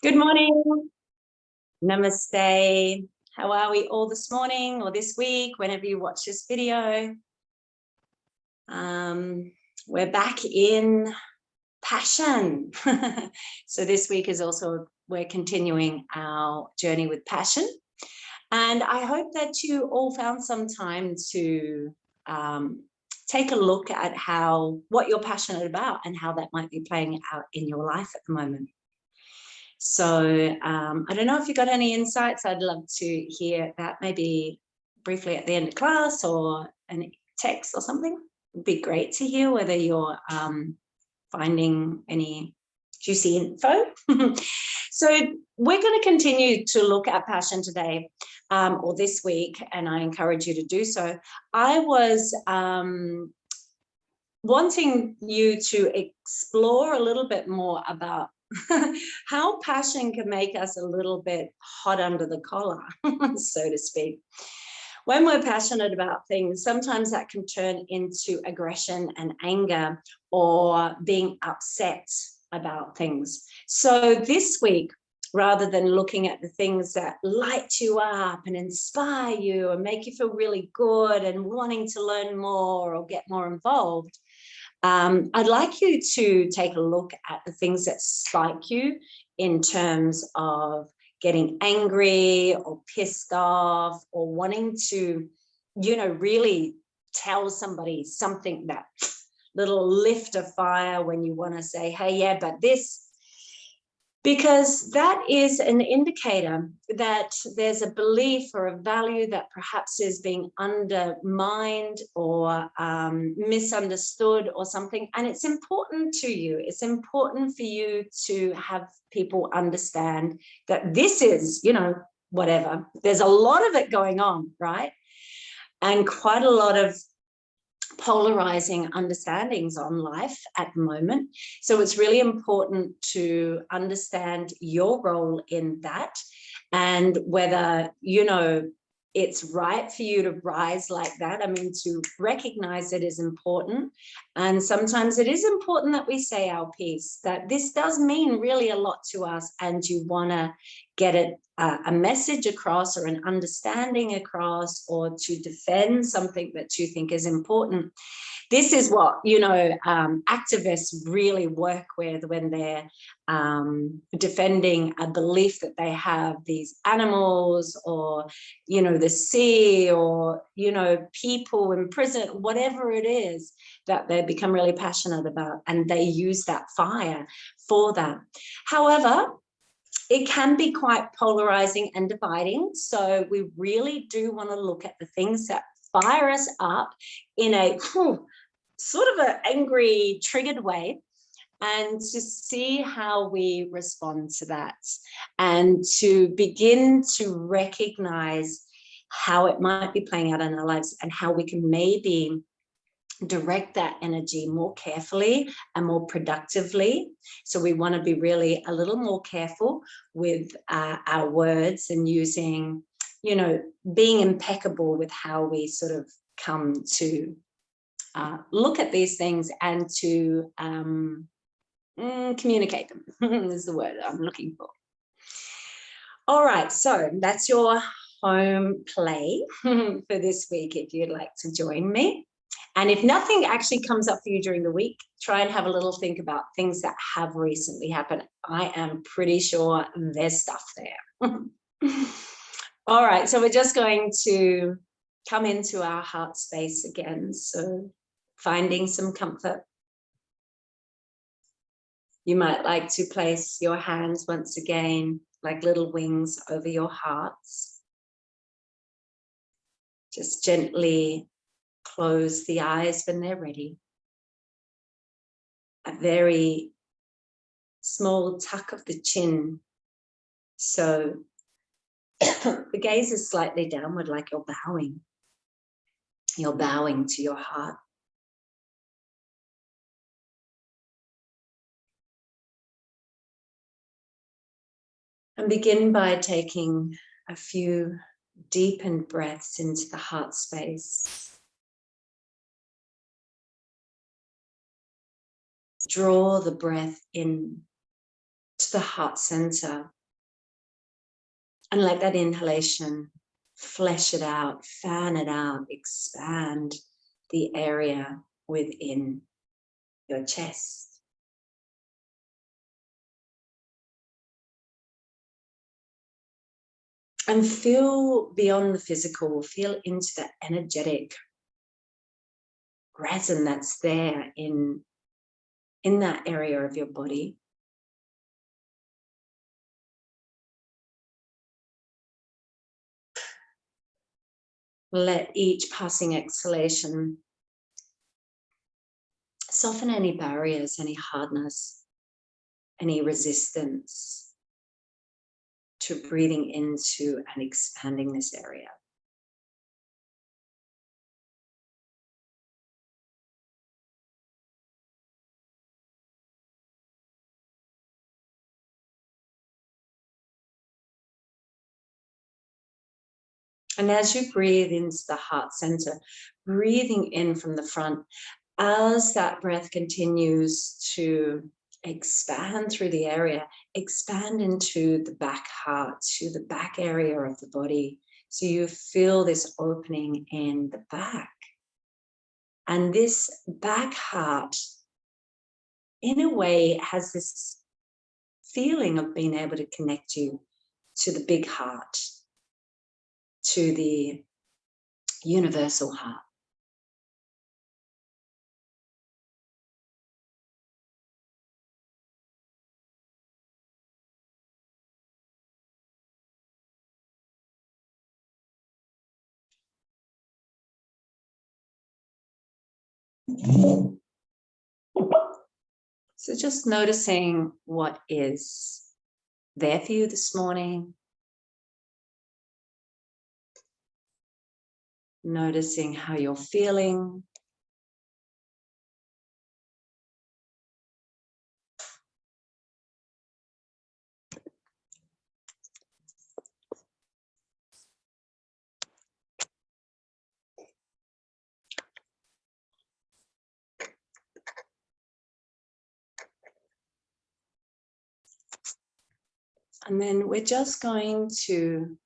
Good morning. Namaste. How are we all this morning or this week, whenever you watch this video? We're back in passion. So this week is also, we're continuing our journey with passion. And I hope that you all found some time to take a look at what you're passionate about and how that might be playing out in your life at the moment. So I don't know if you got any insights. I'd love to hear that maybe briefly at the end of class or a text or something. It'd be great to hear whether you're finding any juicy info. So we're going to continue to look at passion today or this week, and I encourage you to do so. I was wanting you to explore a little bit more about how passion can make us a little bit hot under the collar, so to speak. When we're passionate about things, sometimes that can turn into aggression and anger or being upset about things. So this week, rather than looking at the things that light you up and inspire you and make you feel really good and wanting to learn more or get more involved, I'd like you to take a look at the things that spike you in terms of getting angry or pissed off or wanting to, really tell somebody something, that little lift of fire when you want to say, hey, yeah, but this, because that is an indicator that there's a belief or a value that perhaps is being undermined or misunderstood or something. And it's important to you. It's important for you to have people understand that this is, whatever. There's a lot of it going on, right? And quite a lot of polarizing understandings on life at the moment. So it's really important to understand your role in that and whether, it's right for you to rise like that. I mean, to recognize it is important. And sometimes it is important that we say our piece, that this does mean really a lot to us and you want to get it a message across or an understanding across or to defend something that you think is important. This is what, activists really work with when they're defending a belief that they have, these animals or, the sea or, people in prison, whatever it is that they become really passionate about, and they use that fire for that. However, it can be quite polarizing and dividing. So we really do want to look at the things that fire us up in a sort of an angry, triggered way, and to see how we respond to that and to begin to recognize how it might be playing out in our lives and how we can maybe direct that energy more carefully and more productively. So we want to be really a little more careful with our words and using, being impeccable with how we sort of come to look at these things and to communicate them is the word I'm looking for. All right, so that's your home play for this week if you'd like to join me. And if nothing actually comes up for you during the week, try and have a little think about things that have recently happened. I am pretty sure there's stuff there. All right, so we're just going to come into our heart space again. So finding some comfort. You might like to place your hands once again like little wings over your hearts. Just gently close the eyes when they're ready. A very small tuck of the chin. So the gaze is slightly downward, like you're bowing. You're bowing to your heart. And begin by taking a few deepened breaths into the heart space. Draw the breath in to the heart center. And let that inhalation flesh it out, fan it out, expand the area within your chest. And feel beyond the physical, feel into the energetic resin that's there in that area of your body. Let each passing exhalation soften any barriers, any hardness, any resistance to breathing into and expanding this area. And as you breathe into the heart center, breathing in from the front, as that breath continues to expand through the area, expand into the back heart, to the back area of the body. So you feel this opening in the back. And this back heart, in a way, has this feeling of being able to connect you to the big heart, to the universal heart. So just noticing what is there for you this morning. Noticing how you're feeling. And then we're just going to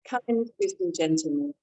come into some gentleness.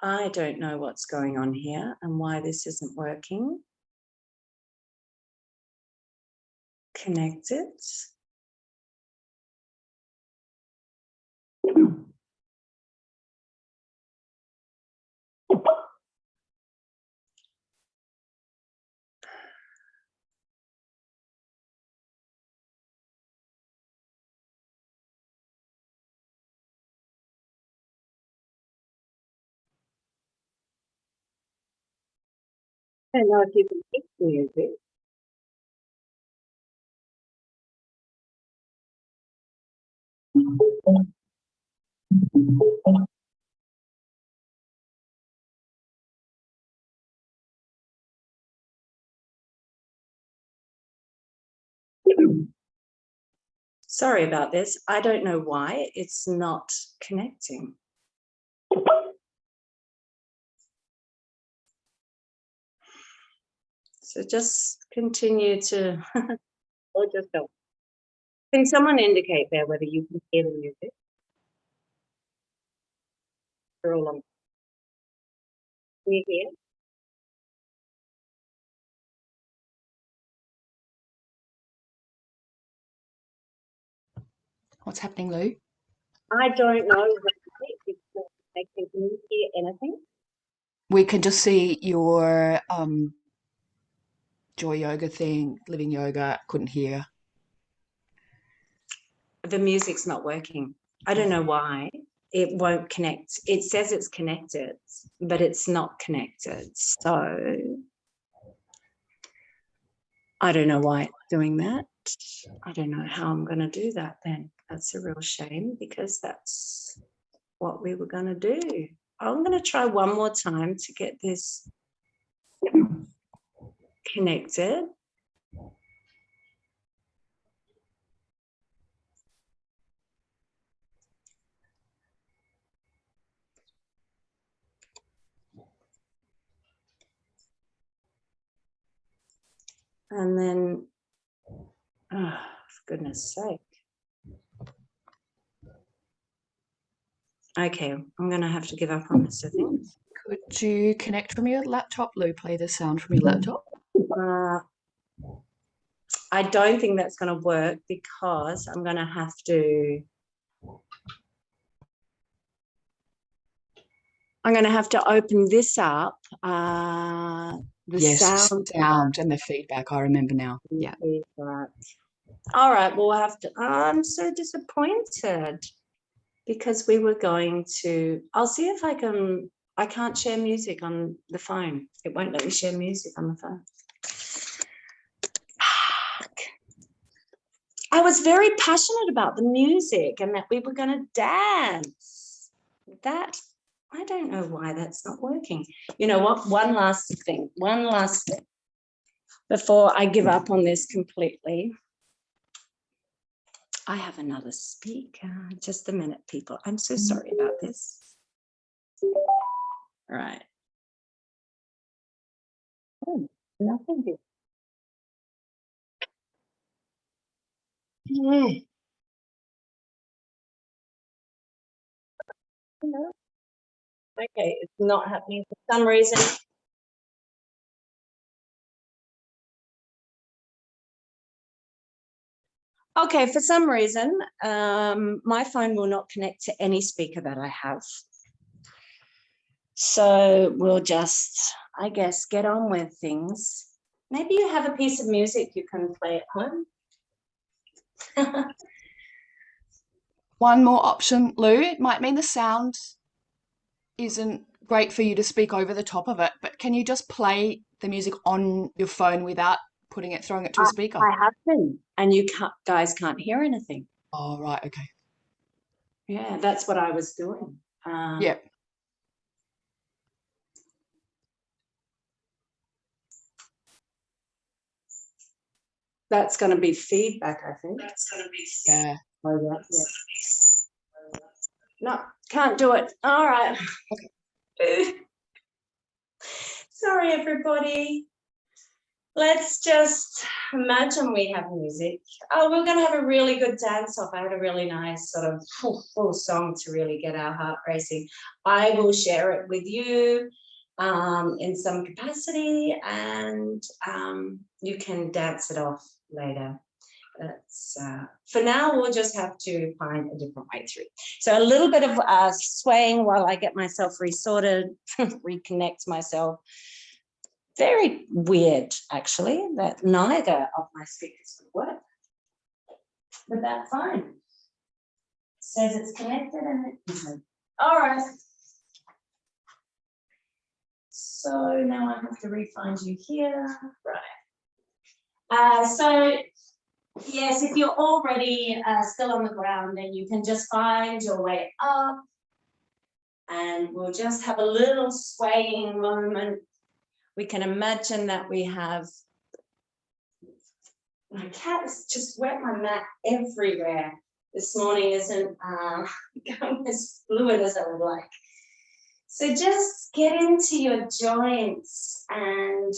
I don't know what's going on here and why this isn't working. Connect it. I don't know if you can hear music. Sorry about this. I don't know why it's not connecting. So just continue to hold yourself. Can someone indicate there whether you can hear the music? For a long. Can you hear? What's happening, Lou? I don't know. It's not connecting. Can you hear anything? We can just see your joy yoga thing, living yoga. Couldn't hear. The music's not working. I don't know why. It won't connect. It says it's connected, but it's not connected. So I don't know why it's doing that. I don't know how I'm going to do that then. That's a real shame because that's what we were going to do. I'm going to try one more time to get this connected. And then, oh, for goodness sake. Okay, I'm going to have to give up on this, I think. Could you connect from your laptop, Lou? Play the sound from your laptop. I don't think that's going to work because I'm going to have to. I'm going to have to open this up. The Yes, sound and the feedback. I remember now. Yeah. Feedback. All right, well, we'll have to. I'm so disappointed because we were going to. I'll see if I can. I can't share music on the phone. It won't let me share music on the phone. I was very passionate about the music and that we were going to dance. That, I don't know why that's not working. You know what? One last thing before I give up on this completely. I have another speaker. Just a minute, people. I'm so sorry about this. All right. Oh, nothing here. No. Okay, it's not happening for some reason. Okay, for some reason, my phone will not connect to any speaker that I have. So we'll just, I guess, get on with things. Maybe you have a piece of music you can play at home. One more option, Lou. It might mean the sound isn't great for you to speak over the top of it, but can you just play the music on your phone without throwing it to a speaker? I have been, and you guys can't hear anything. Oh, right, okay. Yeah, that's what I was doing. Yeah. That's going to be feedback, I think. Yeah. Oh, yeah. No, can't do it. All right. Okay. Sorry, everybody. Let's just imagine we have music. Oh, we're going to have a really good dance off. I had a really nice sort of full song to really get our heart racing. I will share it with you in some capacity, and you can dance it off later. That's for now, we'll just have to find a different way through. So a little bit of swaying while I get myself resorted, reconnect myself. Very weird, actually, that neither of my speakers would work. But that's fine. It says it's connected and it isn't. All right. So now I have to re-find you here. Right. So yes, if you're already still on the ground, then you can just find your way up. And we'll just have a little swaying moment. We can imagine that we have, my cat has just wet my mat everywhere. This morning isn't going as fluid as I would like. So just get into your joints and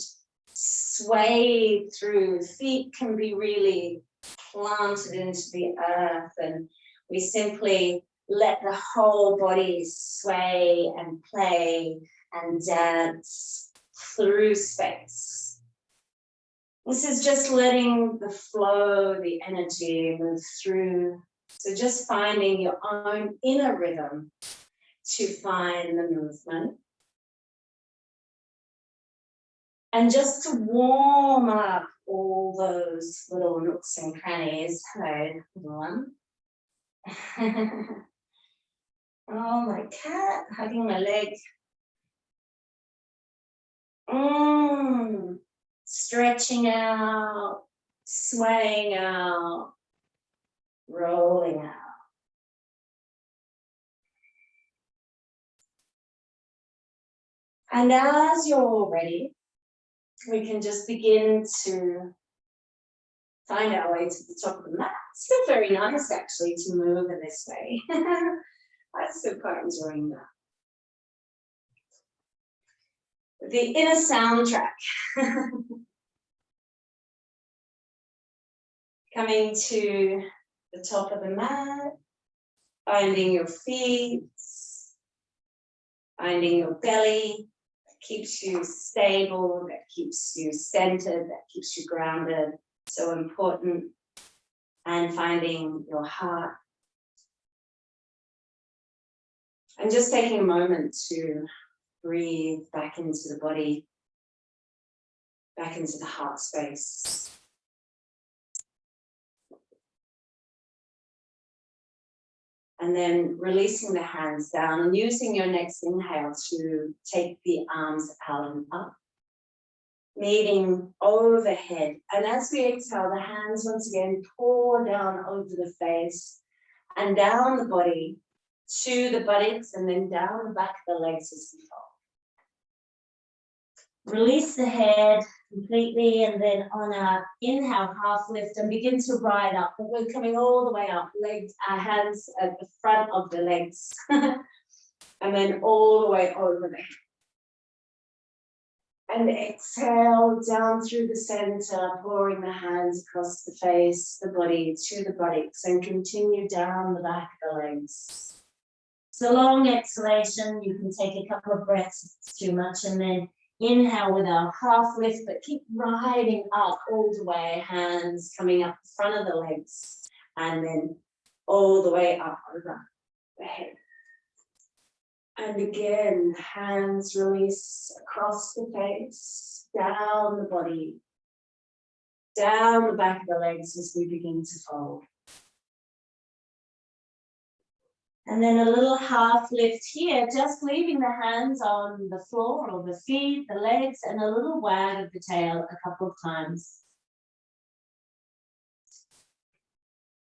sway through. Feet can be really planted into the earth, and we simply let the whole body sway and play and dance through space. This is just letting the flow, the energy move through. So just finding your own inner rhythm to find the movement. And just to warm up all those little nooks and crannies. Hello, everyone. Oh, my cat hugging my leg. Stretching out, swaying out. rolling out. And as you're all ready, we can just begin to find our way to the top of the mat. It's still very nice actually to move in this way. I still quite enjoying that. The inner soundtrack. Coming to the top of the mat, finding your feet, finding your belly, that keeps you stable, that keeps you centered, that keeps you grounded. So important. And finding your heart. And just taking a moment to breathe back into the body, back into the heart space. And then releasing the hands down and using your next inhale to take the arms out and up, meeting overhead. And as we exhale, the hands once again pour down over the face and down the body to the buttocks and then down the back of the legs as we fall. Release the head completely, and then on our inhale, half lift and begin to ride up. But we're coming all the way up, legs, our hands at the front of the legs, and then all the way over the head. And exhale down through the center, pouring the hands across the face, the body to the buttocks, and continue down the back of the legs. So long exhalation, you can take a couple of breaths if it's too much, and then inhale with our half lift, but keep riding up all the way, hands coming up the front of the legs, and then all the way up over the head. And again, hands release across the face, down the body, down the back of the legs as we begin to fold. And then a little half lift here, just leaving the hands on the floor or the feet, the legs, and a little wag of the tail a couple of times.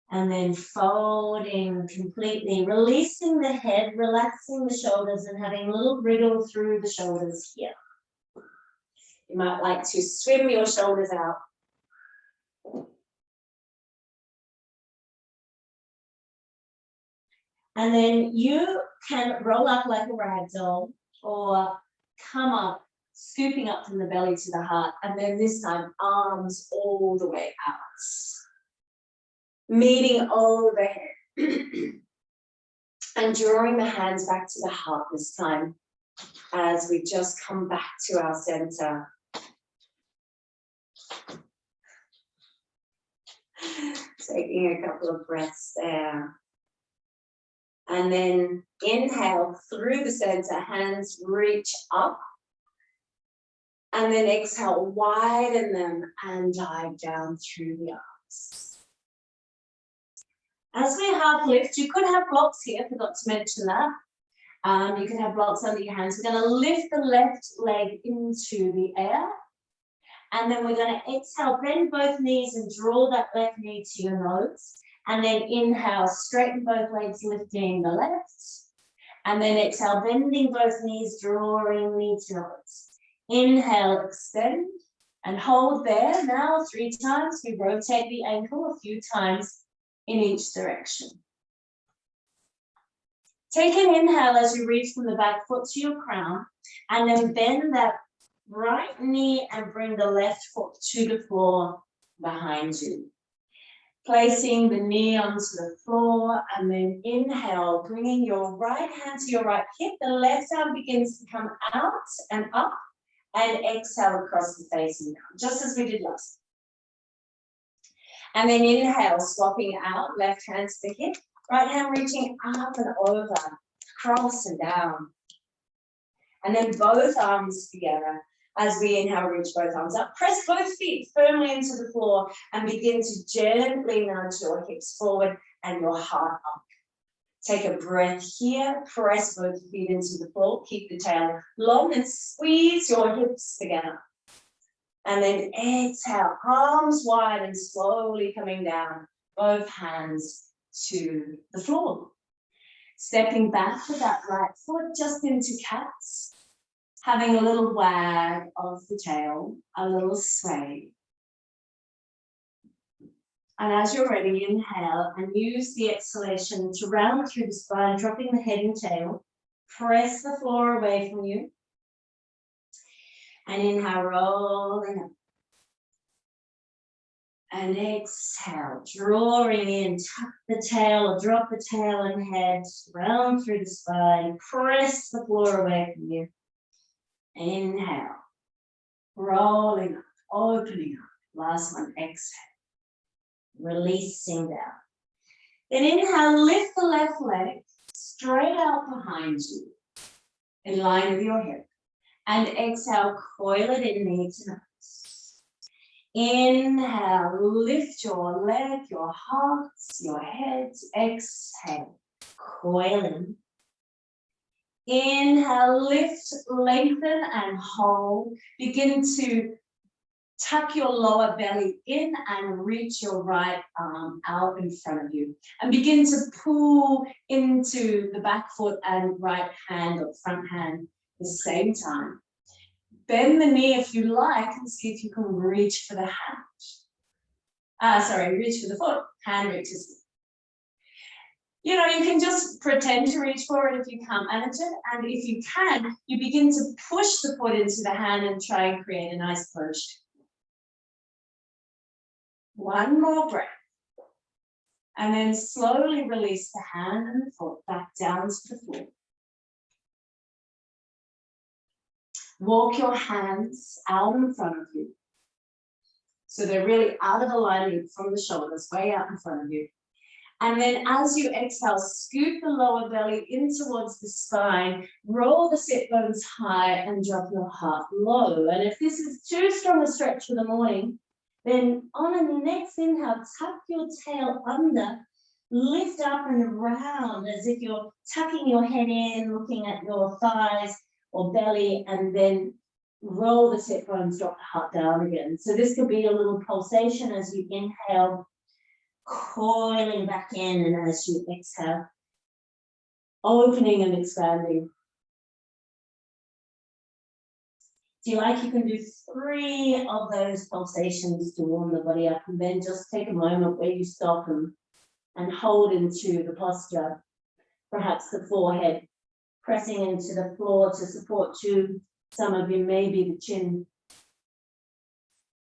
And then folding completely, releasing the head, relaxing the shoulders, and having a little wriggle through the shoulders here. You might like to swim your shoulders out. And then you can roll up like a rag doll or come up, scooping up from the belly to the heart. And then this time, arms all the way out. Meeting overhead. And drawing the hands back to the heart this time as we just come back to our center. Taking a couple of breaths there. And then inhale through the center, hands reach up. And then exhale, widen them and dive down through the arms. As we half lift, you could have blocks here, forgot to mention that. You can have blocks under your hands. We're going to lift the left leg into the air. And then we're going to exhale, bend both knees and draw that left knee to your nose. And then inhale, straighten both legs, lifting the left. And then exhale, bending both knees, drawing knee to nose. Inhale, extend and hold there. Now 3 times. We rotate the ankle a few times in each direction. Take an inhale as you reach from the back foot to your crown. And then bend that right knee and bring the left foot to the floor behind you. Placing the knee onto the floor, and then inhale, bringing your right hand to your right hip. The left arm begins to come out and up, and exhale across the face and down, just as we did last. And then inhale, swapping out, left hand to the hip, right hand reaching up and over, across and down. And then both arms together. As we inhale, reach both arms up. Press both feet firmly into the floor and begin to gently nudge your hips forward and your heart up. Take a breath here. Press both feet into the floor. Keep the tail long and squeeze your hips together. And then exhale, arms wide and slowly coming down. Both hands to the floor. Stepping back with that right foot just into cats. Having a little wag of the tail, a little sway. And as you're ready, inhale and use the exhalation to round through the spine, dropping the head and tail. Press the floor away from you. And inhale, rolling up. And exhale, drawing in, tuck the tail or drop the tail and head, round through the spine, press the floor away from you. Inhale, rolling up, opening up. Last one, exhale, releasing down. Then inhale, lift the left leg straight out behind you, in line with your hip. And exhale, coil it in knee to nose. Inhale, lift your leg, your heart, your head. Exhale, coil in. Inhale, lift, lengthen and hold. Begin to tuck your lower belly in and reach your right arm out in front of you. And begin to pull into the back foot and right hand or front hand at the same time. Bend the knee if you like and see if you can reach for the hand. Reach for the foot, hand reaches. You can just pretend to reach for it if you can't manage it. And if you can, you begin to push the foot into the hand and try and create a nice push. One more breath. And then slowly release the hand and the foot back down to the floor. Walk your hands out in front of you. So they're really out of alignment from the shoulders, way out in front of you. And then as you exhale, scoot the lower belly in towards the spine, roll the sit bones high and drop your heart low. And if this is too strong a stretch for the morning, then on the next inhale, tuck your tail under, lift up and around as if you're tucking your head in, looking at your thighs or belly, and then roll the sit bones, drop the heart down again. So this could be a little pulsation as you inhale, coiling back in, and as you exhale, opening and expanding. If you like, you can do 3 of those pulsations to warm the body up, and then just take a moment where you stop and hold into the posture, perhaps the forehead pressing into the floor to support you. Some of you maybe the chin.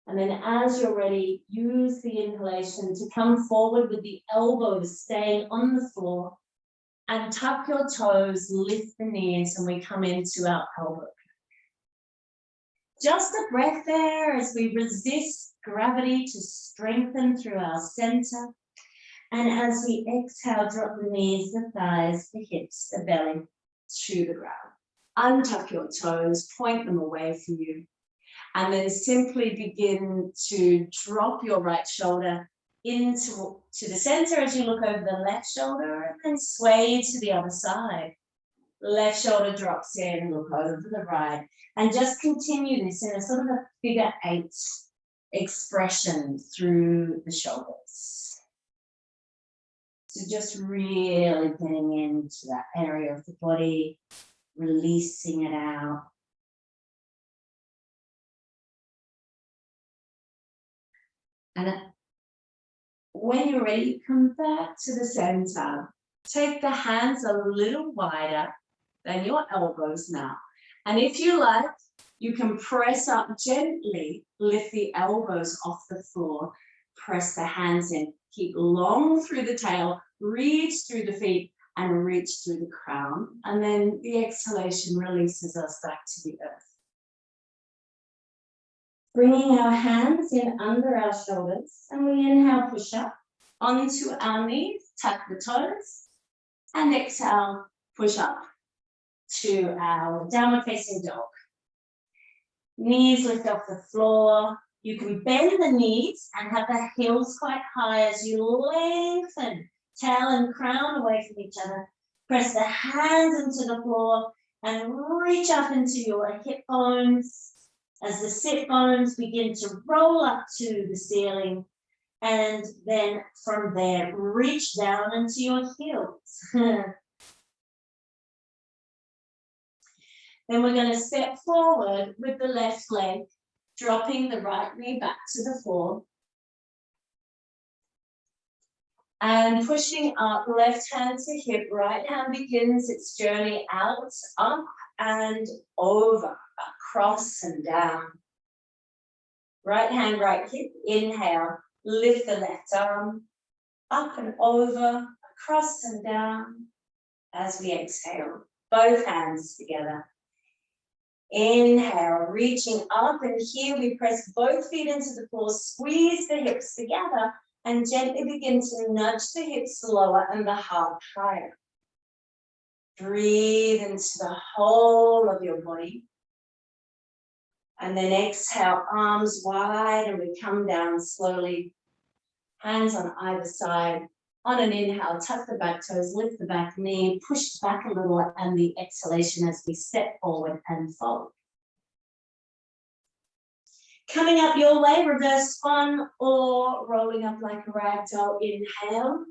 And then as you're ready, use the inhalation to come forward with the elbows staying on the floor and tuck your toes, lift the knees, and we come into our elbow. Just a breath there as we resist gravity to strengthen through our center. And as we exhale, drop the knees, the thighs, the hips, the belly to the ground. Untuck your toes, point them away from you. And then simply begin to drop your right shoulder into the center as you look over the left shoulder, and then sway to the other side. Left shoulder drops in, look over to the right, and just continue this in a sort of a figure 8 expression through the shoulders. So just really getting into that area of the body, releasing it out. And when you're ready, come back to the center. Take the hands a little wider than your elbows now. And if you like, you can press up gently, lift the elbows off the floor, press the hands in, keep long through the tail, reach through the feet and reach through the crown. And then the exhalation releases us back to the earth. Bringing our hands in under our shoulders, and we inhale, push up onto our knees, tuck the toes, and exhale, push up to our downward facing dog. Knees lift off the floor. You can bend the knees and have the heels quite high as you lengthen tail and crown away from each other. Press the hands into the floor and reach up into your hip bones as the sit bones begin to roll up to the ceiling. And then from there, reach down into your heels. Then we're going to step forward with the left leg, dropping the right knee back to the floor. And pushing up, left hand to hip, right hand begins its journey out, up and over, across and down. Right hand, right hip, inhale, lift the left arm, up and over, across and down, as we exhale, both hands together. Inhale, reaching up, and here we press both feet into the floor, squeeze the hips together, and gently begin to nudge the hips lower and the heart higher. Breathe into the whole of your body. And then exhale, arms wide, and we come down slowly. Hands on either side. On an inhale, tuck the back toes, lift the back knee, push back a little, and the exhalation as we step forward and fold. Coming up your way, reverse one or rolling up like a ragdoll. Inhale.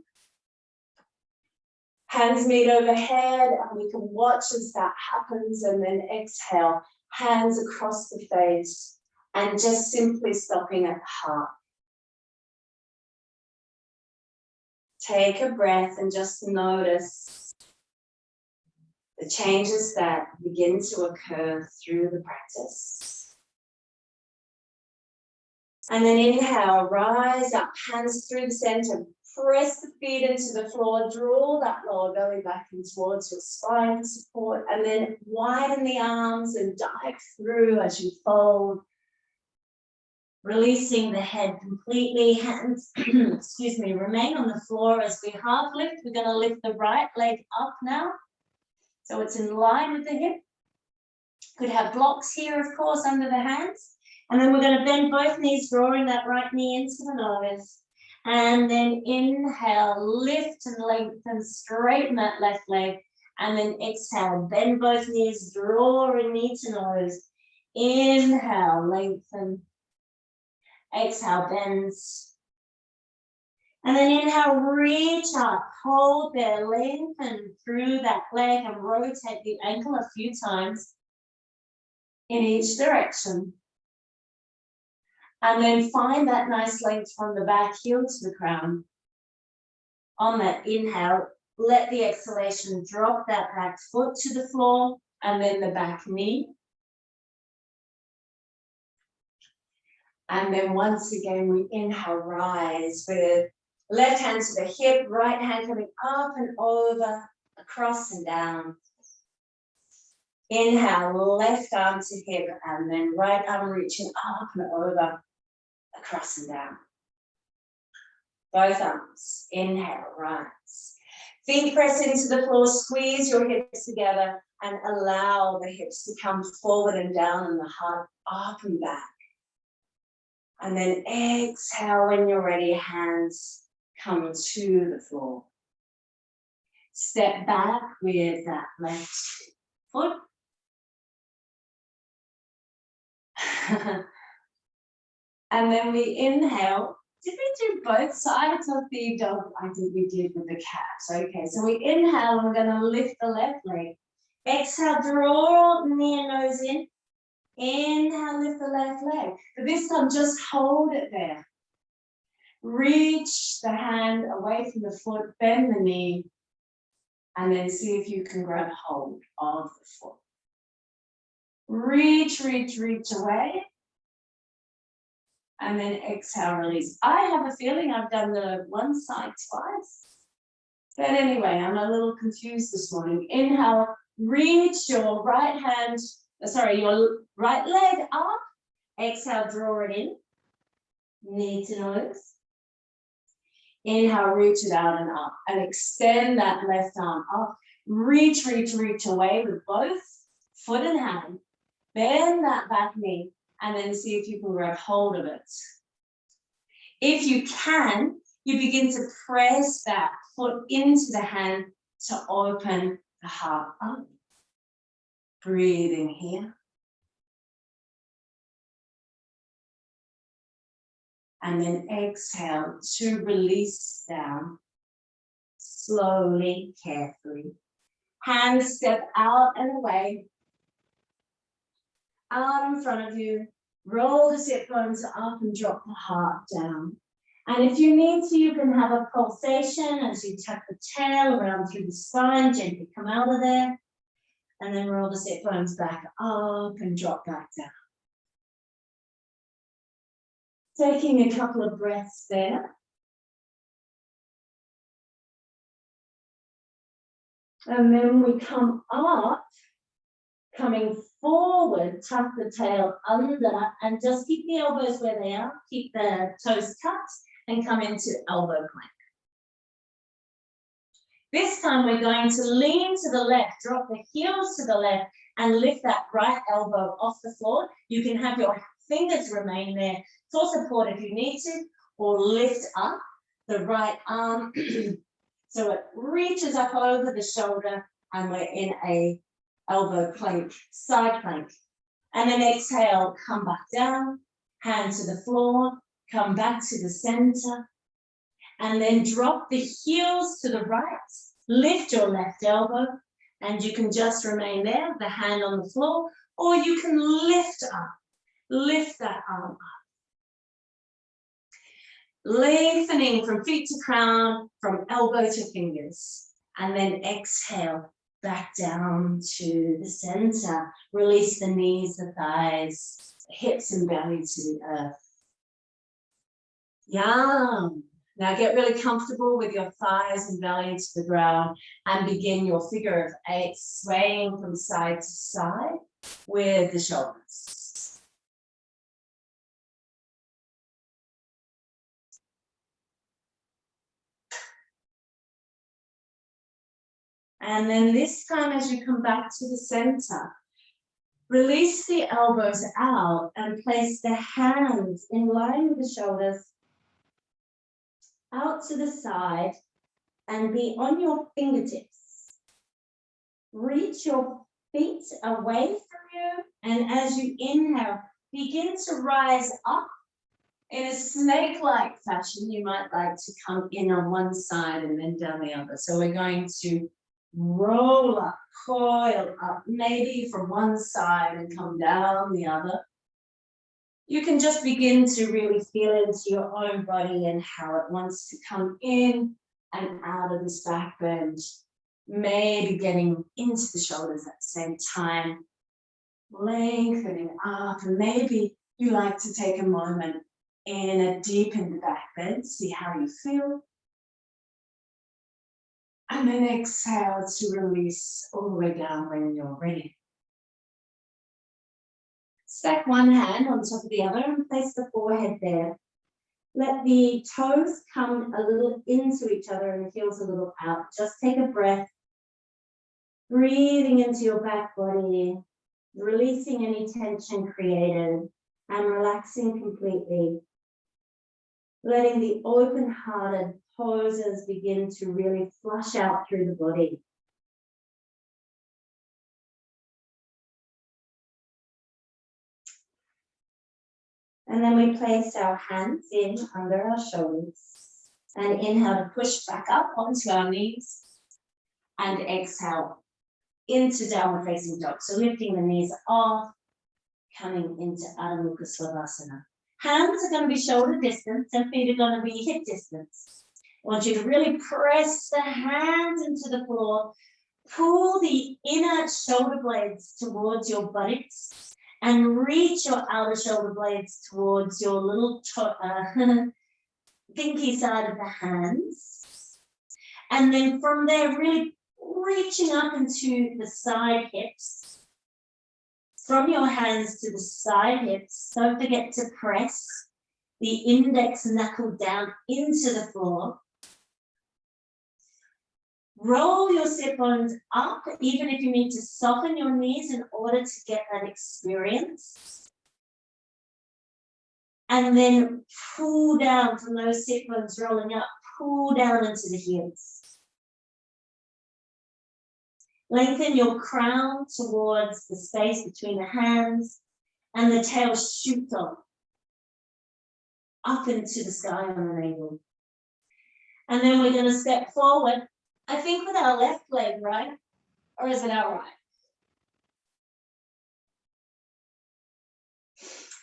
Hands meet overhead, and we can watch as that happens, and then exhale, hands across the face, and just simply stopping at the heart. Take a breath and just notice the changes that begin to occur through the practice. And then inhale, rise up, hands through the center, press the feet into the floor, draw that lower belly back in towards your spine support, and then widen the arms and dive through as you fold. Releasing the head completely, hands, excuse me, remain on the floor as we half lift. We're going to lift the right leg up now, so it's in line with the hip. Could have blocks here, of course, under the hands. And then we're going to bend both knees, drawing that right knee into the nose. And then inhale, lift and lengthen, straighten that left leg. And then exhale, bend both knees, drawing knee to nose. Inhale, lengthen. Exhale, bends. And then inhale, reach up, hold there, lengthen through that leg and rotate the ankle a few times in each direction. And then find that nice length from the back heel to the crown. On that inhale, let the exhalation drop that back foot to the floor and then the back knee. And then once again, we inhale, rise with left hand to the hip, right hand coming up and over, across and down. Inhale, left arm to hip, and then right arm reaching up and over, across and down. Both arms, inhale, rise. Feet press into the floor, squeeze your hips together, and allow the hips to come forward and down and the heart up and back. And then exhale when you're ready, hands come to the floor. Step back with that left foot. And then we inhale. Did we do both sides of the dog? I think we did with the cat. Okay, so we inhale, we're going to lift the left leg. Exhale, draw knee and nose in. Inhale, lift the left leg. But this time, just hold it there. Reach the hand away from the foot, bend the knee, and then see if you can grab hold of the foot. Reach, reach, reach away. And then exhale, release. I have a feeling I've done the one side twice. But anyway, I'm a little confused this morning. Inhale, reach your right hand, your right leg up. Exhale, draw it in. Knee to nose. Inhale, reach it out and up. And extend that left arm up. Reach, reach, reach away with both foot and hand. Bend that back knee. And then see if you can grab hold of it. If you can, you begin to press that foot into the hand to open the heart up. Breathing here. And then exhale to release down. Slowly, carefully. Hands step out and away. Out in front of you. Roll the sit bones up and drop the heart down. And if you need to, you can have a pulsation as you tuck the tail around through the spine, gently come out of there. And then roll the sit bones back up and drop back down. Taking a couple of breaths there. And then we come up, coming forward, tuck the tail under, and just keep the elbows where they are. Keep the toes tucked and come into elbow plank. This time we're going to lean to the left, drop the heels to the left, and lift that right elbow off the floor. You can have your fingers remain there for support if you need to, or lift up the right arm so it reaches up over the shoulder and we're in a elbow plank, side plank. And then exhale, come back down, hand to the floor, come back to the center, and then drop the heels to the right, lift your left elbow, and you can just remain there, the hand on the floor, or you can lift up, lift that arm up. Lengthening from feet to crown, from elbow to fingers, and then exhale back down to the center. Release the knees, the thighs, hips and belly to the earth. Yum. Now get really comfortable with your thighs and belly to the ground and begin your figure of 8, swaying from side to side with the shoulders. And then this time as you come back to the center, release the elbows out and place the hands in line with the shoulders out to the side and be on your fingertips. Reach your feet away from you, and as you inhale, begin to rise up in a snake-like fashion. You might like to come in on one side and then down the other. So we're going to roll up, coil up, maybe from one side and come down the other. You can just begin to really feel into your own body and how it wants to come in and out of this back bend. Maybe getting into the shoulders at the same time, lengthening up. And maybe you like to take a moment in a deep in the back bend, see how you feel. And then exhale to release all the way down when you're ready. Stack one hand on top of the other and place the forehead there. Let the toes come a little into each other and the heels a little out. Just take a breath, breathing into your back body, releasing any tension created and relaxing completely. Letting the open-hearted poses begin to really flush out through the body. And then we place our hands in under our shoulders and inhale to push back up onto our knees and exhale into downward facing dog. So lifting the knees off, coming into Adho Mukha Slavasana. Hands are going to be shoulder distance and feet are going to be hip distance. I want you to really press the hands into the floor, pull the inner shoulder blades towards your buttocks, and reach your outer shoulder blades towards your little pinky side of the hands. And then from there, really reaching up into the side hips. From your hands to the side hips, don't forget to press the index knuckle down into the floor. Roll your sit bones up, even if you need to soften your knees in order to get that experience. And then pull down from those sit bones rolling up, pull down into the heels. Lengthen your crown towards the space between the hands and the tail shoots on. up into the sky on an angle. And then we're going to step forward, I think with our left leg, right? Or is it our right?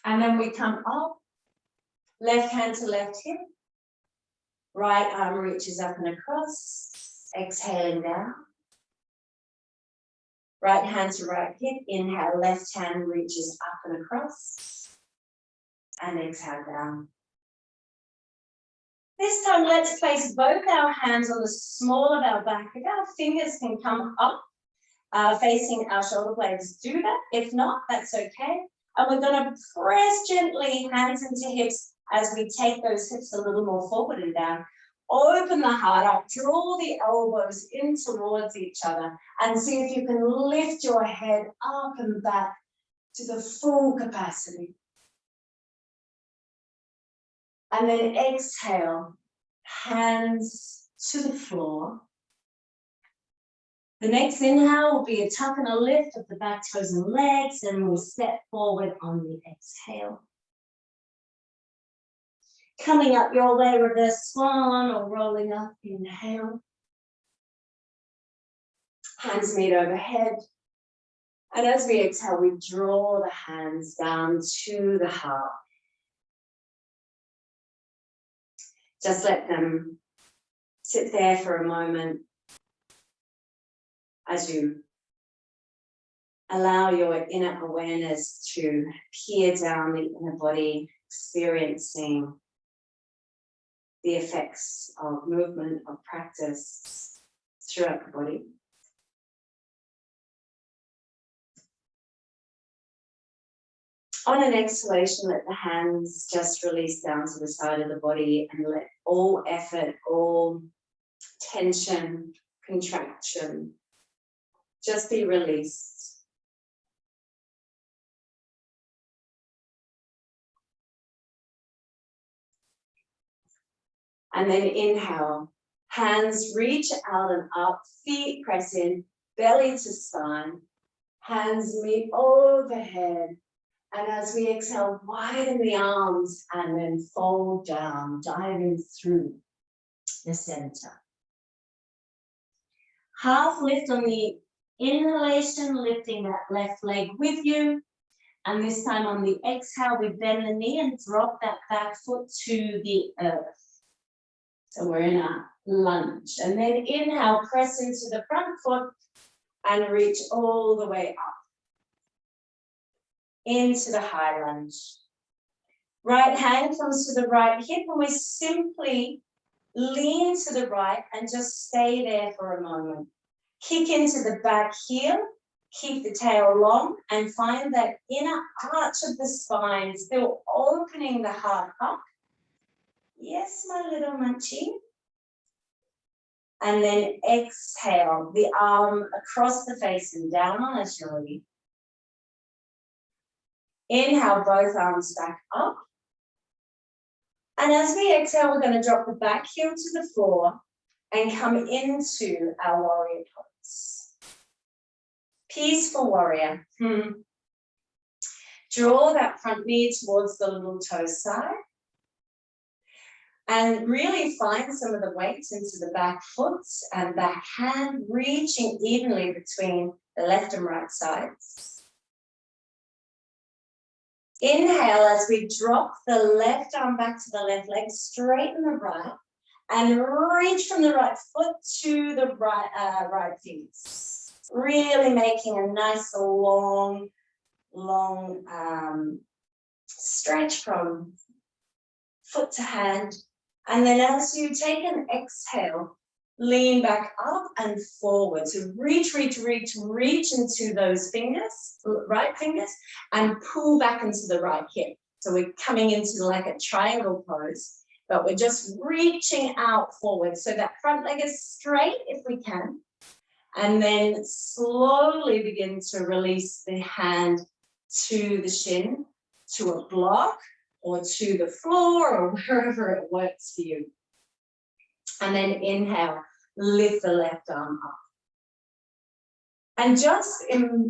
And then we come up, left hand to left hip, right arm reaches up and across, exhaling down. Right hand to right hip, inhale, left hand reaches up and across, and exhale down. This time, let's place both our hands on the small of our back. If our fingers can come up, facing our shoulder blades, do that. If not, that's okay. And we're going to press gently, hands into hips, as we take those hips a little more forward and down. Open the heart up, draw the elbows in towards each other, and see if you can lift your head up and back to the full capacity. And then exhale, hands to the floor. The next inhale will be a tuck and a lift of the back toes and legs, and we'll step forward on the exhale. Coming up your way, reverse swan or rolling up, inhale. Hands meet overhead. And as we exhale, we draw the hands down to the heart. Just let them sit there for a moment as you allow your inner awareness to peer down the inner body, experiencing the effects of movement, of practice throughout the body. On an exhalation, let the hands just release down to the side of the body and let all effort, all tension, contraction, just be released. And then inhale, hands reach out and up, feet press in, belly to spine, hands meet overhead. And as we exhale, widen the arms and then fold down, diving through the center. Half lift on the inhalation, lifting that left leg with you. And this time on the exhale, we bend the knee and drop that back foot to the earth. So we're in a lunge. And then inhale, press into the front foot and reach all the way up into the high lunge. Right hand comes to the right hip, and we simply lean to the right and just stay there for a moment. Kick into the back heel, keep the tail long, and find that inner arch of the spine, still opening the heart up. Yes, my little munchie. And then exhale, the arm across the face and down on a shoulder. Inhale, both arms back up. And as we exhale, we're going to drop the back heel to the floor and come into our warrior pose. Peaceful warrior. Draw that front knee towards the little toe side. And really find some of the weight into the back foot and back hand, reaching evenly between the left and right sides. Inhale as we drop the left arm back to the left leg, straighten the right, and reach from the right foot to the right fingers. Really making a nice long stretch from foot to hand. And then as you take an exhale, lean back up and forward. So reach into those fingers, right fingers, and pull back into the right hip. So we're coming into like a triangle pose, but we're just reaching out forward. So that front leg is straight if we can. And then slowly begin to release the hand to the shin, to a block, or to the floor, or wherever it works for you. And then inhale, lift the left arm up. And just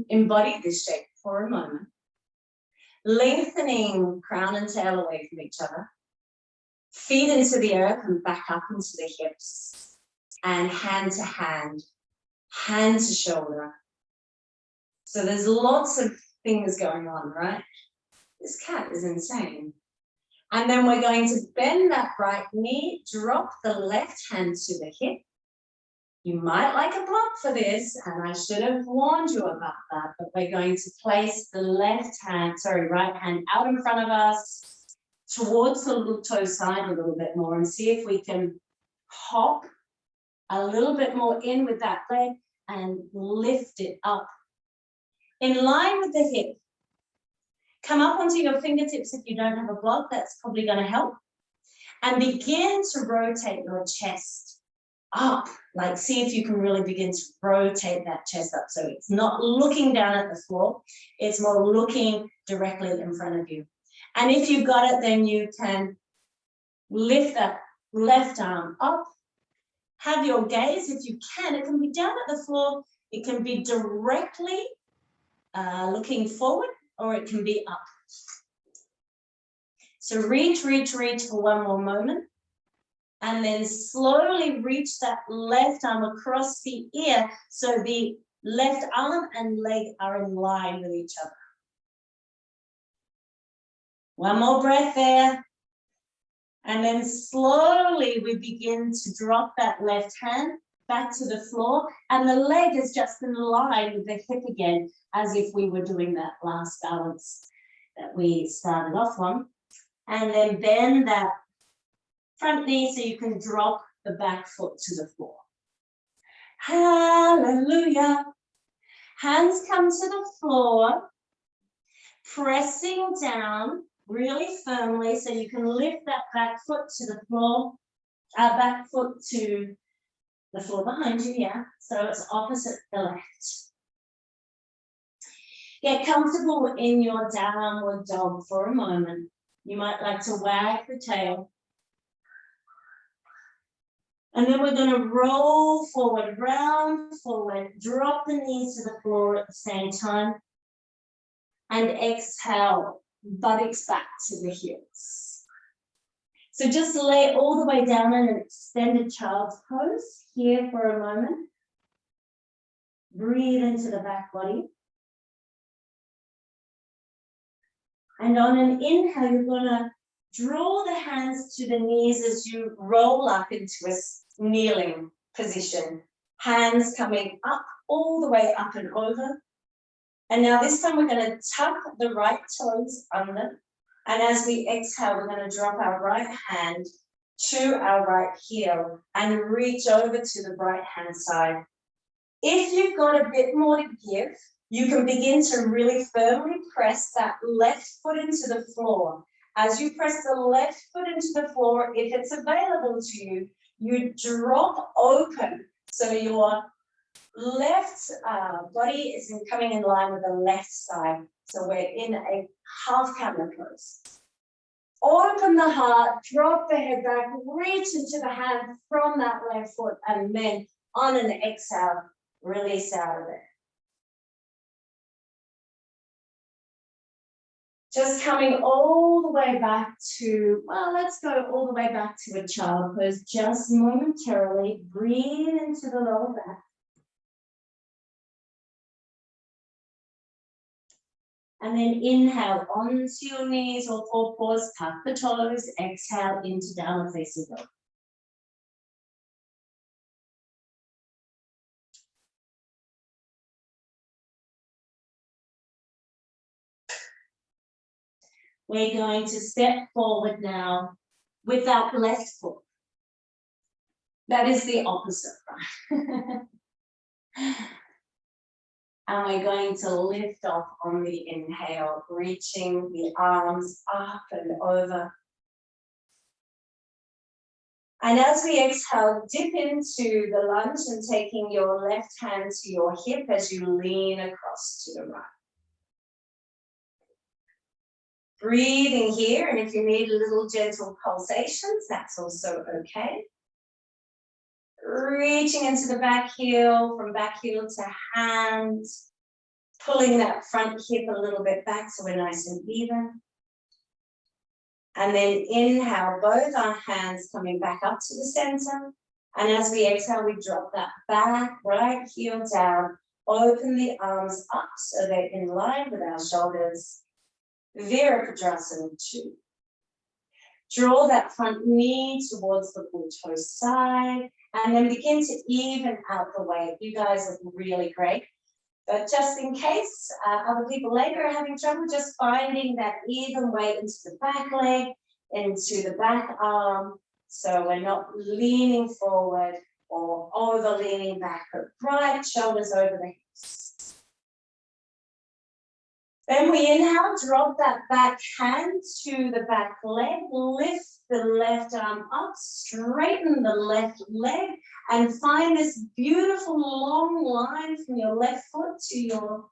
embody this shape for a moment, lengthening crown and tail away from each other. Feet into the earth and back up into the hips. And hand to hand, hand to shoulder. So there's lots of things going on, right? This cat is insane. And then we're going to bend that right knee, drop the left hand to the hip. You might like a block for this, and I should have warned you about that, but we're going to place the right hand out in front of us towards the little toe side a little bit more and see if we can hop a little bit more in with that leg and lift it up. In line with the hip. Come up onto your fingertips if you don't have a block, that's probably going to help. And begin to rotate your chest up. Like, see if you can really begin to rotate that chest up. So it's not looking down at the floor, it's more looking directly in front of you. And if you've got it, then you can lift that left arm up. Have your gaze, if you can, it can be down at the floor, it can be directly looking forward, or it can be up. So reach for one more moment. And then slowly reach that left arm across the ear so the left arm and leg are in line with each other. One more breath there. And then slowly we begin to drop that left hand back to the floor, and the leg is just in line with the hip again, as if we were doing that last balance that we started off on. And then bend that front knee so you can drop the back foot to the floor. Hallelujah. Hands come to the floor, pressing down really firmly so you can lift that back foot to the floor, back foot to the floor behind you, yeah. So it's opposite the left. Get comfortable in your downward dog for a moment. You might like to wag the tail. And then we're going to roll forward, round forward, drop the knees to the floor at the same time. And exhale, buttocks back to the hips. So just lay all the way down in an extended child's pose here for a moment. Breathe into the back body. And on an inhale, you're going to draw the hands to the knees as you roll up into a kneeling position. Hands coming up, all the way up and over. And now this time we're going to tuck the right toes under. And as we exhale, we're going to drop our right hand to our right heel and reach over to the right hand side. If you've got a bit more to give, you can begin to really firmly press that left foot into the floor. As you press the left foot into the floor, if it's available to you, you drop open. So your left body is coming in line with the left side. So we're in a half camel pose. Open the heart, drop the head back, reach into the hand from that left foot, and then on an exhale, release out of it. Just coming all the way back to, well, let's go all the way back to a child pose just momentarily. Breathe into the lower back. And then inhale onto your knees or forepaws, tuck the toes, exhale into downward facing dog. We're going to step forward now with that left foot. That is the opposite, right? And we're going to lift off on the inhale, reaching the arms up and over. And as we exhale, dip into the lunge and taking your left hand to your hip as you lean across to the right. Breathing here, and if you need a little gentle pulsations, that's also okay. Reaching into the back heel, from back heel to hand, pulling that front hip a little bit back so we're nice and even. And then inhale, both our hands coming back up to the center. And as we exhale, we drop that back, right heel down, open the arms up so they're in line with our shoulders. Virabhadrasana 2. Draw that front knee towards the full toe side, and then begin to even out the weight. You guys look really great. But just in case other people later are having trouble, just finding that even weight into the back leg, into the back arm, so we're not leaning forward or over leaning back, but right shoulders over the hips. Then we inhale, drop that back hand to the back leg, lift the left arm up, straighten the left leg, and find this beautiful long line from your left foot to your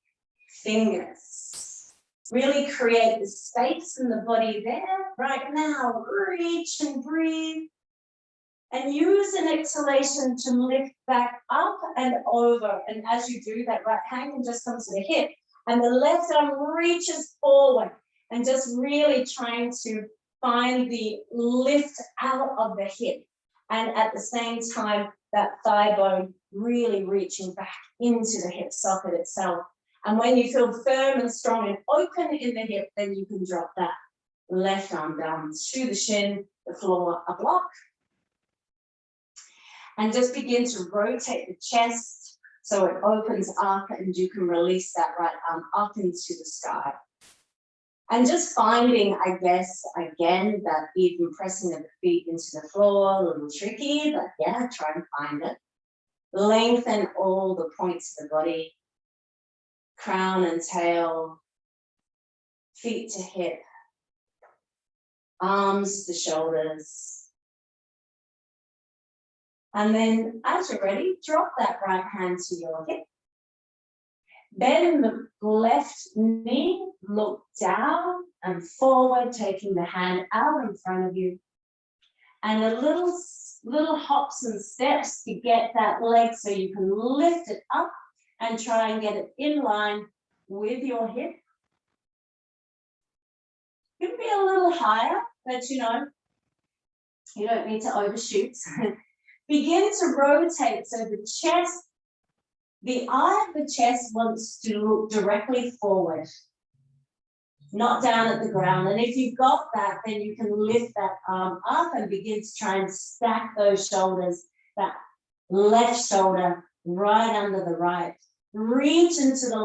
fingers. Really create the space in the body there. Right now, reach and breathe. And use an exhalation to lift back up and over. And as you do, that right hand can just come to the hip. And the left arm reaches forward. And just really trying to find the lift out of the hip. And at the same time, that thigh bone really reaching back into the hip socket itself. And when you feel firm and strong and open in the hip, then you can drop that left arm down to the shin, the floor, a block. And just begin to rotate the chest so it opens up and you can release that right arm up into the sky. And just finding, I guess, again, that even pressing of the feet into the floor, a little tricky, but yeah, try and find it. Lengthen all the points of the body, crown and tail, feet to hip, arms to shoulders. And then as you're ready, drop that right hand to your hip. Bend the left knee, look down and forward, taking the hand out in front of you. And a little hops and steps to get that leg so you can lift it up and try and get it in line with your hip. You can be a little higher, but you don't need to overshoot. Begin to rotate so the chest, the eye of the chest wants to look directly forward, not down at the ground. And if you've got that, then you can lift that arm up and begin to try and stack those shoulders, that left shoulder right under the right. Reach into the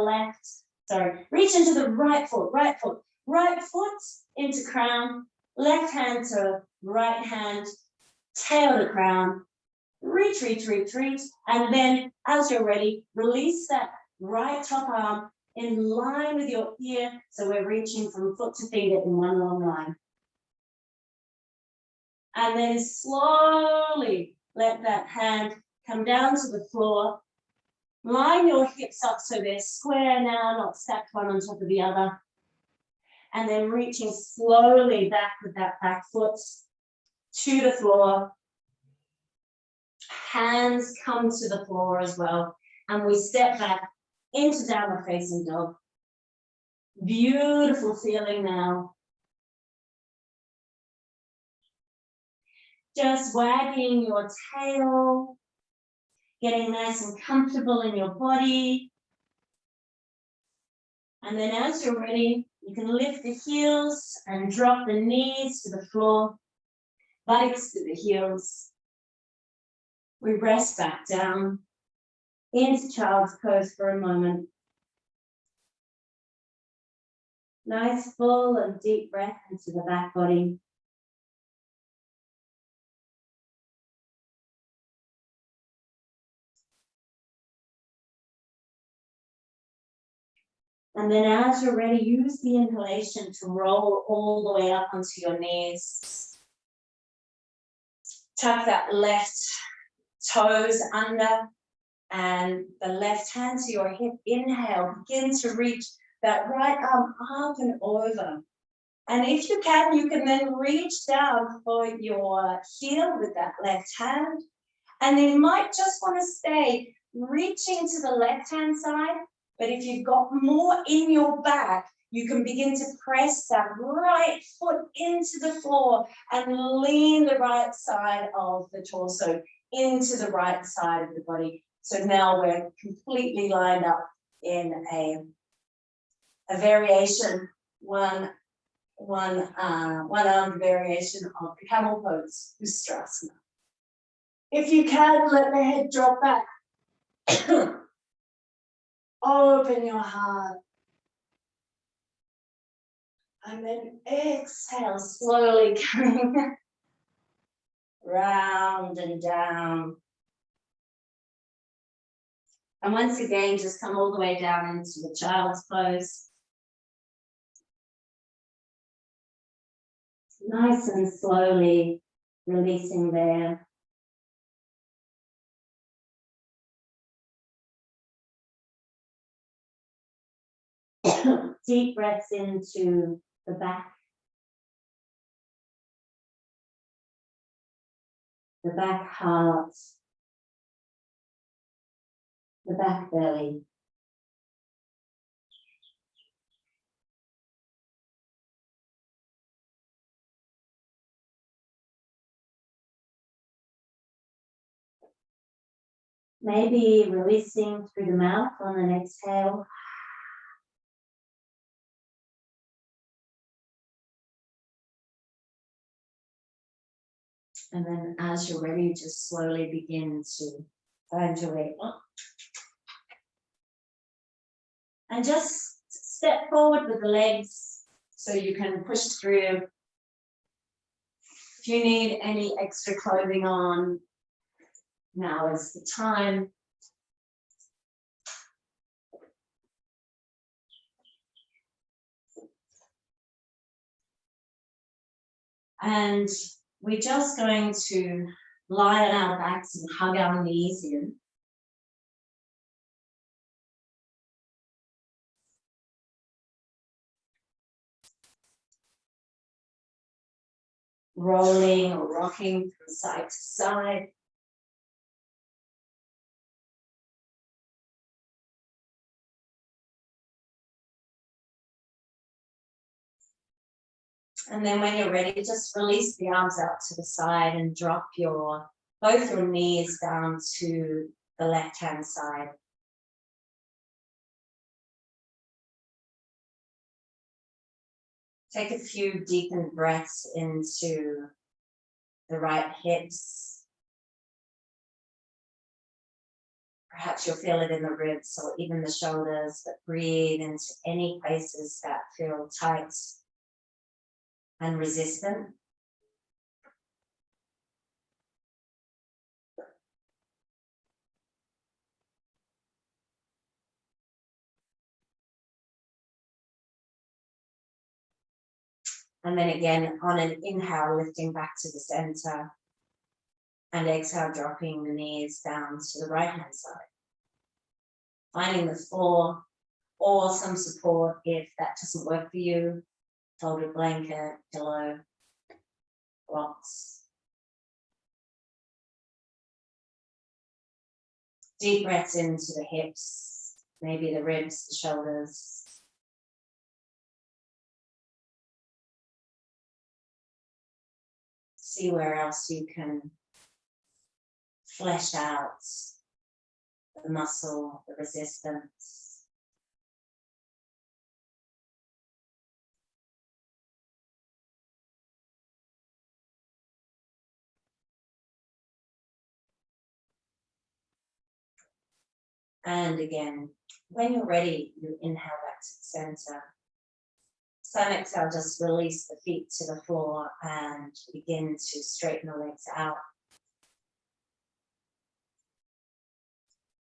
right foot into crown, left hand to right hand, tail to crown. Reach, and then as you're ready, release that right top arm in line with your ear, so we're reaching from foot to finger in one long line. And then slowly let that hand come down to the floor. Line your hips up so they're square now, not stacked one on top of the other. And then reaching slowly back with that back foot to the floor. Hands come to the floor as well. And we step back into downward facing dog. Beautiful feeling now. Just wagging your tail, getting nice and comfortable in your body. And then as you're ready, you can lift the heels and drop the knees to the floor, buttocks to the heels. We rest back down into child's pose for a moment. Nice full and deep breath into the back body. And then as you're ready, use the inhalation to roll all the way up onto your knees. Tuck that left toes under and the left hand to your hip. Inhale, begin to reach that right arm up and over. And if you can then reach down for your heel with that left hand. And then you might just want to stay reaching to the left hand side. But if you've got more in your back, you can begin to press that right foot into the floor and lean the right side of the torso into the right side of the body. So now we're completely lined up in a variation, one-armed variation of the camel pose, Ustrasana. If you can, let the head drop back. Open your heart. And then exhale, slowly coming round and down. And once again, just come all the way down into the child's pose. Nice and slowly releasing there. Deep breaths into the back heart, the back belly. Maybe releasing through the mouth on an exhale. And then as you're ready, just slowly begin to find your way up. And just step forward with the legs so you can push through. If you need any extra clothing on, now is the time. And we're just going to lie on our backs and hug our knees in. Rolling or rocking from side to side. And then when you're ready, just release the arms out to the side and drop both your knees down to the left-hand side. Take a few deepened breaths into the right hips. Perhaps you'll feel it in the ribs or even the shoulders, but breathe into any places that feel tight and resistant. And then again, on an inhale, lifting back to the center, and exhale, dropping the knees down to the right-hand side. Finding the floor or some support if that doesn't work for you. Folded blanket, pillow, blocks. Deep breaths into the hips, maybe the ribs, the shoulders. See where else you can flesh out the muscle, the resistance. And again, when you're ready, you inhale back to the center. Sun exhale, just release the feet to the floor and begin to straighten the legs out.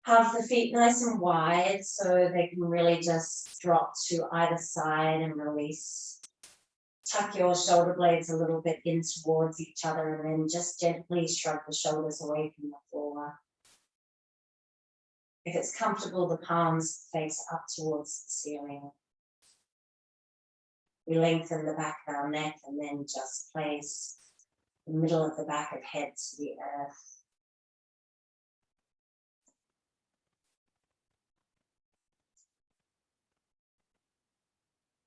Have the feet nice and wide so they can really just drop to either side and release. Tuck your shoulder blades a little bit in towards each other and then just gently shrug the shoulders away from the floor. If it's comfortable, the palms face up towards the ceiling. We lengthen the back of our neck and then just place the middle of the back of head to the earth.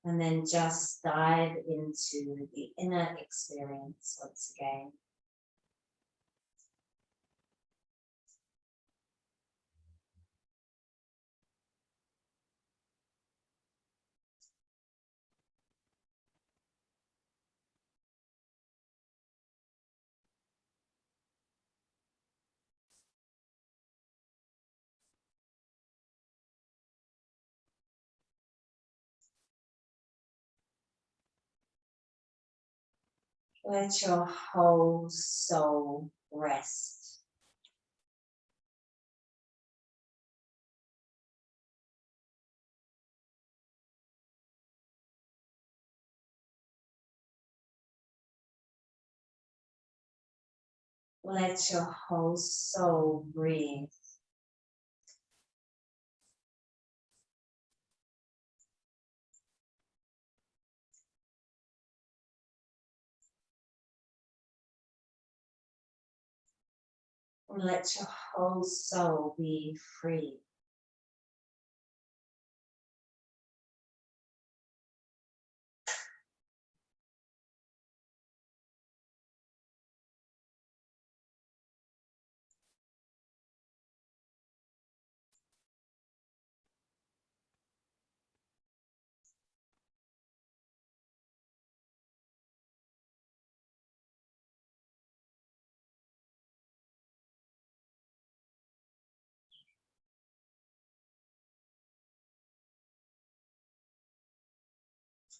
And then just dive into the inner experience once again. Let your whole soul rest. Let your whole soul breathe. And let your whole soul be free.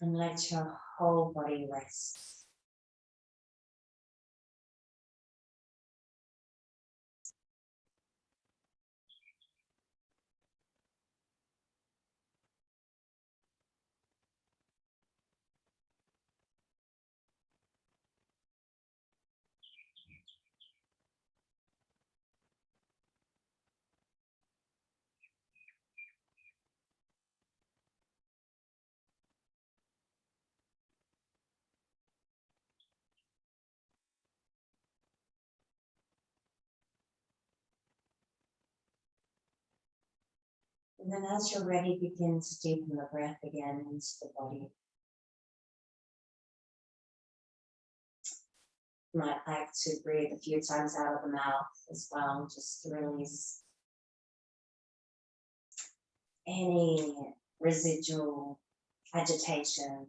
And let your whole body rest. And then as you're ready, begin to deepen the breath again into the body. You might like to breathe a few times out of the mouth as well, just to release any residual agitation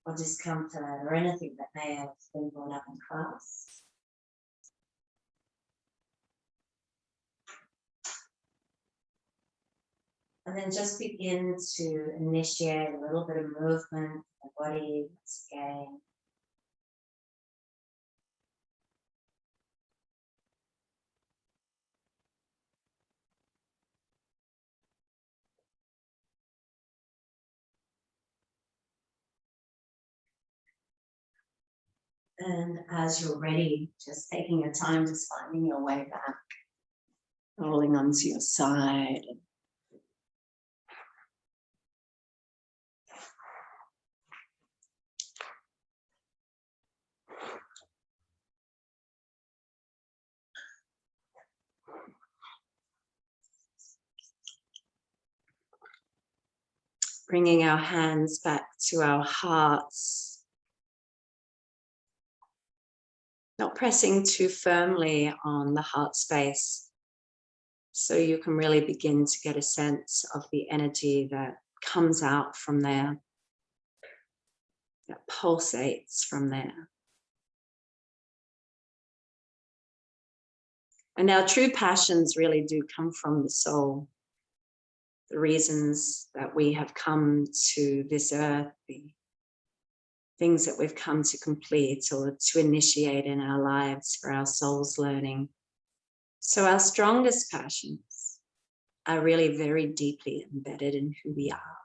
or discomfort or anything that may have been brought up in class. And then just begin to initiate a little bit of movement in the body once again. And as you're ready, just taking your time, just finding your way back, rolling onto your side. Bringing our hands back to our hearts. Not pressing too firmly on the heart space. So you can really begin to get a sense of the energy that comes out from there, that pulsates from there. And our true passions really do come from the soul. The reasons that we have come to this earth, the things that we've come to complete or to initiate in our lives for our soul's learning. So our strongest passions are really very deeply embedded in who we are.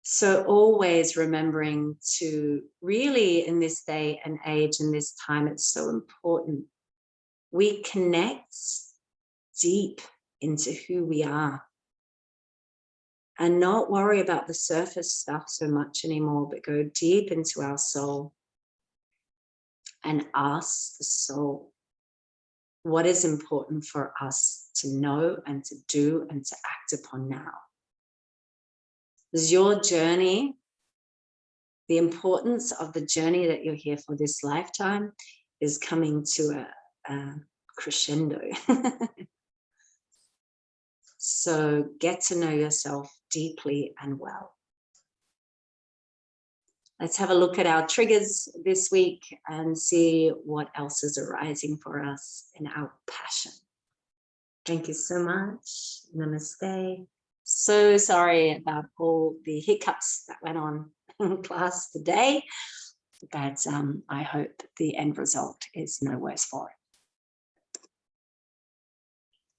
So always remembering to really, in this day and age, in this time, it's so important we connect deep into who we are and not worry about the surface stuff so much anymore, but go deep into our soul and ask the soul, what is important for us to know and to do and to act upon now. This is your journey. The importance of the journey that you're here for this lifetime is coming to a crescendo. So get to know yourself deeply and well. Let's have a look at our triggers this week and see what else is arising for us in our passion. Thank you so much. Namaste. So sorry about all the hiccups that went on in class today, but I hope the end result is no worse for it.